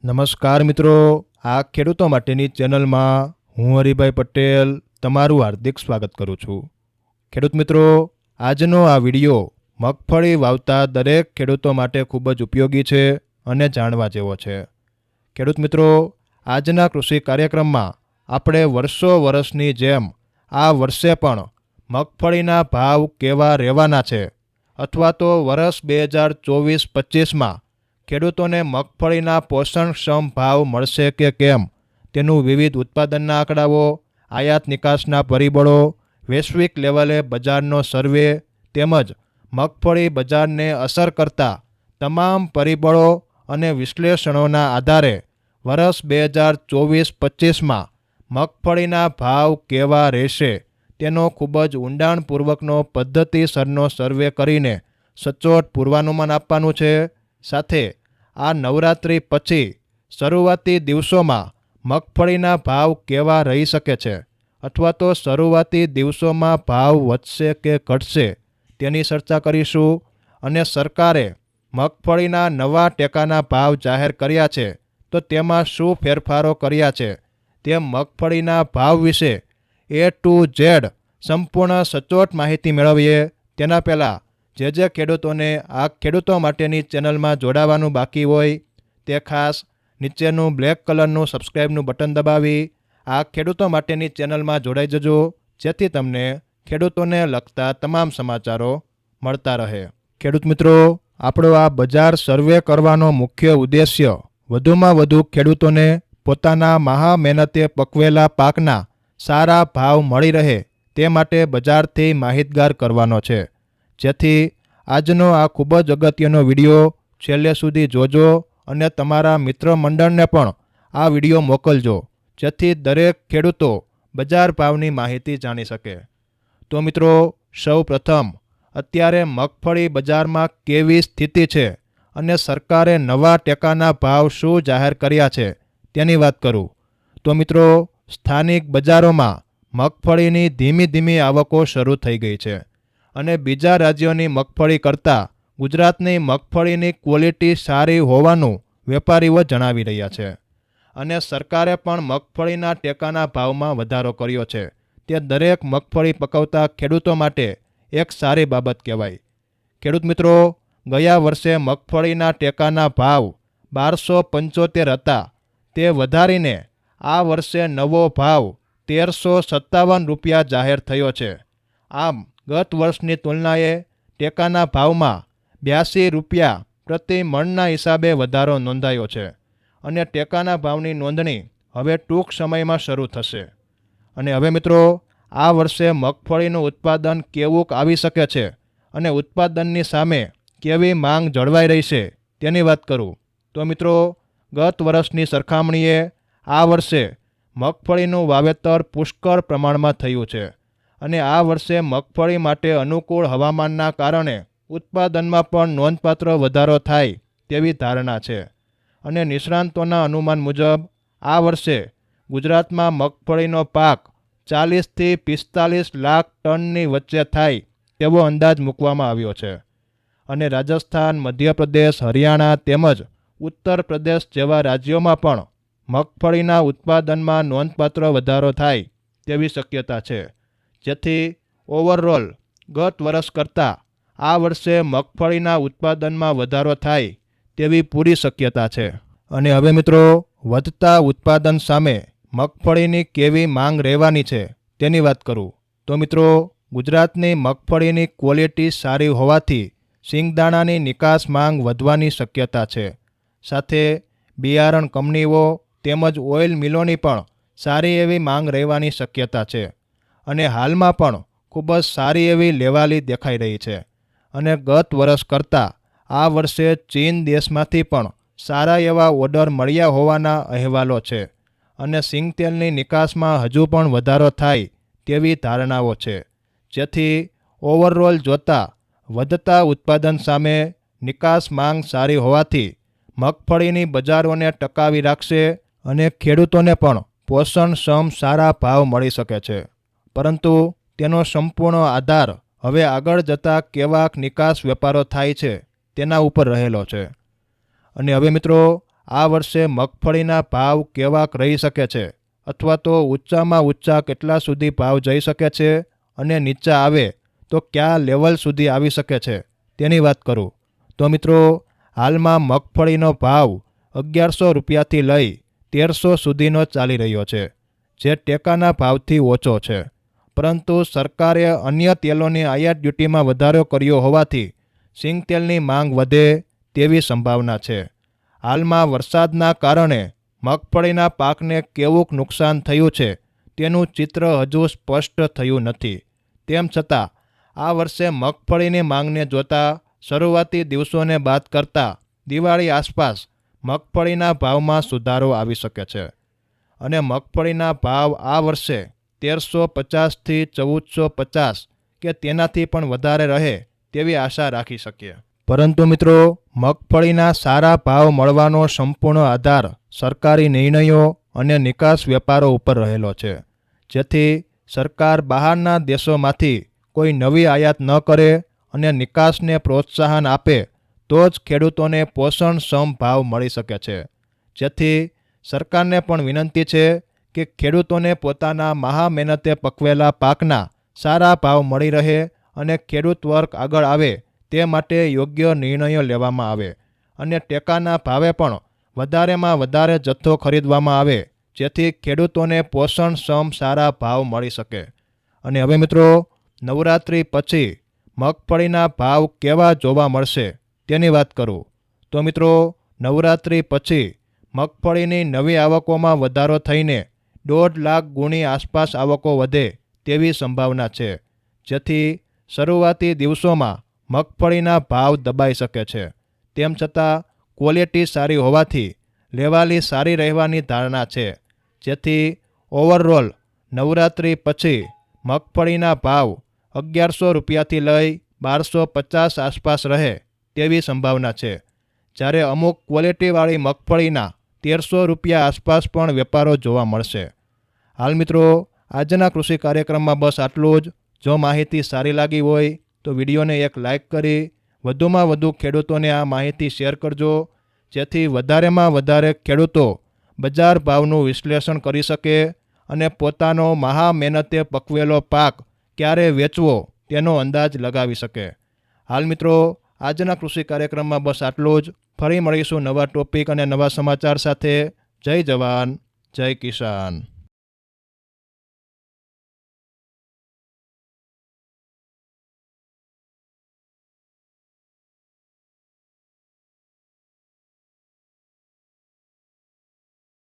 નમસ્કાર મિત્રો, આ ખેડૂતો માટેની ચેનલમાં હું હરિભાઈ પટેલ તમારું હાર્દિક સ્વાગત કરું છું। ખેડૂત મિત્રો, આજનો આ વિડીયો મગફળી વાવતા દરેક ખેડૂતો માટે ખૂબ જ ઉપયોગી છે અને જાણવા જેવો છે। ખેડૂત મિત્રો, આજના કૃષિ કાર્યક્રમમાં આપણે વર્ષોની જેમ આ વર્ષે પણ મગફળીના ભાવ કેવા રહેવાના છે અથવા તો વર્ષ 2024-25માં ખેડૂતોને મગફળીના પોષણક્ષમ ભાવ મળશે કે કેમ તેનું વિવિધ ઉત્પાદનના આંકડાઓ, આયાત નિકાસના પરિબળો, વૈશ્વિક લેવલે બજારનો સર્વે તેમજ મગફળી બજારને અસર કરતા તમામ પરિબળો અને વિશ્લેષણોના આધારે વર્ષ 2024-25માં મગફળીના ભાવ કેવા રહેશે તેનો ખૂબ જ ઊંડાણપૂર્વકનો પદ્ધતિસરનો સર્વે કરીને સચોટ પૂર્વાનુમાન આપવાનું છે। સાથે આ નવરાત્રિ પછી શરૂઆતી દિવસોમાં મગફળીના ભાવ કેવા રહી શકે છે અથવા તો શરૂઆતી દિવસોમાં ભાવ વધશે કે ઘટશે તેની ચર્ચા કરીશું। અને સરકારે મગફળીના નવા ટેકાના ભાવ જાહેર કર્યા છે તો તેમાં શું ફેરફારો કર્યા છે તે મગફળીના ભાવ વિશે A to Z સંપૂર્ણ સચોટ માહિતી મેળવીએ તેના પહેલાં જે ખેડૂતોને આ ખેડૂતો માટેની ચેનલમાં જોડાવાનું બાકી હોય તે ખાસ નીચેનું બ્લેક કલરનું સબસ્ક્રાઇબનું બટન દબાવી આ ખેડૂતો માટેની ચેનલમાં જોડાઈ જજો, જેથી તમને ખેડૂતોને લગતા તમામ સમાચારો મળતા રહે। ખેડૂત મિત્રો, આપણો આ બજાર સર્વે કરવાનો મુખ્ય ઉદ્દેશ્ય વધુમાં વધુ ખેડૂતોને પોતાના મહા મહેનતે પકવેલા પાકના સારા ભાવ મળી રહે તે માટે બજારથી માહિતગાર કરવાનો છે। જેથી આજનો આ ખૂબ જ અગત્યનો વિડીયો છેલ્લે સુધી જોજો અને તમારા મિત્ર મંડળને પણ આ વિડીયો મોકલજો, જેથી દરેક ખેડૂતો બજાર ભાવની માહિતી જાણી શકે। તો મિત્રો, સૌ પ્રથમ અત્યારે મગફળી બજારમાં કેવી સ્થિતિ છે અને સરકારે નવા ટેકાના ભાવ શું જાહેર કર્યા છે તેની વાત કરું તો મિત્રો, સ્થાનિક બજારોમાં મગફળીની ધીમી આવકો શરૂ થઈ ગઈ છે અને બીજા રાજ્યોની મગફળી કરતાં ગુજરાતની મગફળીની ક્વોલિટી સારી હોવાનું વેપારીઓ જણાવી રહ્યા છે। અને સરકારે પણ મગફળીના ટેકાના ભાવમાં વધારો કર્યો છે, તે દરેક મગફળી પકવતા ખેડૂતો માટે એક સારી બાબત કહેવાય। ખેડૂત મિત્રો, ગયા વર્ષે મગફળીના ટેકાના ભાવ 1275 હતા, તે વધારીને આ વર્ષે નવો ભાવ 1357 રૂપિયા જાહેર થયો છે। આમ ગત વર્ષની તુલનાએ ટેકાના ભાવમાં 82 રૂપિયા પ્રતિ મણના હિસાબે વધારો નોંધાયો છે અને ટેકાના ભાવની નોંધણી હવે ટૂંક સમયમાં શરૂ થશે। અને હવે મિત્રો, આ વર્ષે મગફળીનું ઉત્પાદન કેવું આવી શકે છે અને ઉત્પાદનની સામે કેવી માંગ જળવાઈ રહી છે તેની વાત કરું તો મિત્રો, ગત વર્ષની સરખામણીએ આ વર્ષે મગફળીનું વાવેતર પુષ્કળ પ્રમાણમાં થયું છે અને આ વર્ષે મગફળી માટે અનુકૂળ હવામાનના કારણે ઉત્પાદનમાં પણ નોંધપાત્ર વધારો થાય તેવી ધારણા છે। અને નિષ્ણાંતોના અનુમાન મુજબ આ વર્ષે ગુજરાતમાં મગફળીનો પાક 40થી 45 લાખ ટનની વચ્ચે થાય તેવો અંદાજ મૂકવામાં આવ્યો છે। અને રાજસ્થાન, મધ્યપ્રદેશ, હરિયાણા તેમજ ઉત્તર પ્રદેશ જેવા રાજ્યોમાં પણ મગફળીના ઉત્પાદનમાં નોંધપાત્ર વધારો થાય તેવી શક્યતા છે, જેથી ઓવરઓલ ગત વર્ષ કરતાં આ વર્ષે મગફળીના ઉત્પાદનમાં વધારો થાય તેવી પૂરી શક્યતા છે। અને હવે મિત્રો, વધતા ઉત્પાદન સામે મગફળીની કેવી માંગ રહેવાની છે તેની વાત કરું તો મિત્રો, ગુજરાતની મગફળીની ક્વોલિટી સારી હોવાથી સિંગદાણાની નિકાસ માંગ વધવાની શક્યતા છે। સાથે બિયારણ કંપનીઓ તેમજ ઓઇલ મિલોની પણ સારી એવી માંગ રહેવાની શક્યતા છે અને હાલમાં પણ ખૂબ જ સારી એવી લેવાલી દેખાઈ રહી છે। અને ગત વર્ષ કરતાં આ વર્ષે ચીન દેશમાંથી પણ સારા એવા ઓર્ડર મળ્યા હોવાના અહેવાલો છે અને સિંગતેલની નિકાસમાં હજુ પણ વધારો થાય તેવી ધારણાઓ છે, જેથી ઓવરઓલ જોતાં વધતા ઉત્પાદન સામે નિકાસ માંગ સારી હોવાથી મગફળીની બજારોને ટકાવી રાખશે અને ખેડૂતોને પણ પોષણક્ષમ સારા ભાવ મળી શકે છે। પરંતુ તેનો સંપૂર્ણ આધાર હવે આગળ જતાં કેવા નિકાસ વેપારો થાય છે તેના ઉપર રહેલો છે। અને હવે મિત્રો, આ વર્ષે મગફળીના ભાવ કેવાક રહી શકે છે, અથવા તો ઊંચામાં ઊંચા કેટલા સુધી ભાવ જઈ શકે છે અને નીચા આવે તો કયા લેવલ સુધી આવી શકે છે તેની વાત કરું તો મિત્રો, હાલમાં મગફળીનો ભાવ 1100 રૂપિયાથી લઈ 1300 સુધીનો ચાલી રહ્યો છે, જે ટેકાના ભાવથી ઓછો છે. પરંતુ સરકારે અન્ય તેલોની આયાત ડ્યુટીમાં વધારો કર્યો હોવાથી સિંગતેલની માંગ વધે તેવી સંભાવના છે. હાલમાં વરસાદના કારણે મગફળીના પાકને કેવું નુકસાન થયું છે તેનું ચિત્ર હજુ સ્પષ્ટ થયું નથી. તેમ છતાં આ વર્ષે મગફળીની માંગને જોતા શરૂઆતી દિવસોને બાદ કરતાં દિવાળી આસપાસ મગફળીના ભાવમાં સુધારો આવી શકે છે અને મગફળીના ભાવ આ વર્ષે 1350થી 1450 કે તેનાથી પણ વધારે રહે તેવી આશા રાખી શકીએ. પરંતુ મિત્રો, મગફળીના સારા ભાવ મળવાનો સંપૂર્ણ આધાર સરકારી નિર્ણયો અને નિકાસ વેપારો ઉપર રહેલો છે, જેથી સરકાર બહારના દેશોમાંથી કોઈ નવી આયાત ન કરે અને નિકાસને પ્રોત્સાહન આપે તો જ ખેડૂતોને પોષણક્ષમ ભાવ મળી શકે છે. જેથી સરકારને પણ વિનંતી છે કે ખેડૂતોને પોતાના મહા મહેનતે પકવેલા પાકના સારા ભાવ મળી રહે અને ખેડૂત વર્ગ આગળ આવે તે માટે યોગ્ય નિર્ણયો લેવામાં આવે અને ટેકાના ભાવે પણ વધારેમાં વધારે જથ્થો ખરીદવામાં આવે, જેથી ખેડૂતોને પોષણક્ષમ સારા ભાવ મળી શકે. અને હવે મિત્રો, નવરાત્રિ પછી મગફળીના ભાવ કેવા જોવા મળશે તેની વાત કરું તો મિત્રો, નવરાત્રિ પછી મગફળીની નવી આવકોમાં વધારો થઈને 1.5 લાખ ગુણી આસપાસ આવકો વધે તેવી સંભાવના છે, જેથી શરૂઆતી દિવસોમાં મગફળીના ભાવ દબાઈ શકે છે. તેમ છતાં ક્વોલિટી સારી હોવાથી લેવાલી સારી રહેવાની ધારણા છે, જેથી ઓવરઓલ નવરાત્રિ પછી મગફળીના ભાવ 1100 રૂપિયાથી લઈ 1250 આસપાસ રહે તેવી સંભાવના છે, જ્યારે અમુક ક્વોલિટીવાળી મગફળીના 1300 રૂપિયા આસપાસ પણ વેપારો જોવા મળશે. હાલ મિત્રો, આજના કૃષિ કાર્યક્રમમાં બસ આટલું જ. જો માહિતી સારી લાગી હોય તો વિડીયોને એક લાઇક કરી વધુમાં વધુ ખેડૂતોને આ માહિતી શેર કરજો, જેથી વધારેમાં વધારે ખેડૂતો બજાર ભાવનું વિશ્લેષણ કરી શકે અને પોતાનો મહા મહેનતે પકવેલો પાક ક્યારે વેચવો તેનો અંદાજ લગાવી શકે. હાલ મિત્રો, આજના કૃષિ કાર્યક્રમમાં બસ આટલું જ. ફરી મળીશું નવા ટોપિક અને નવા સમાચાર સાથે. જય જવાન, જય કિસાન.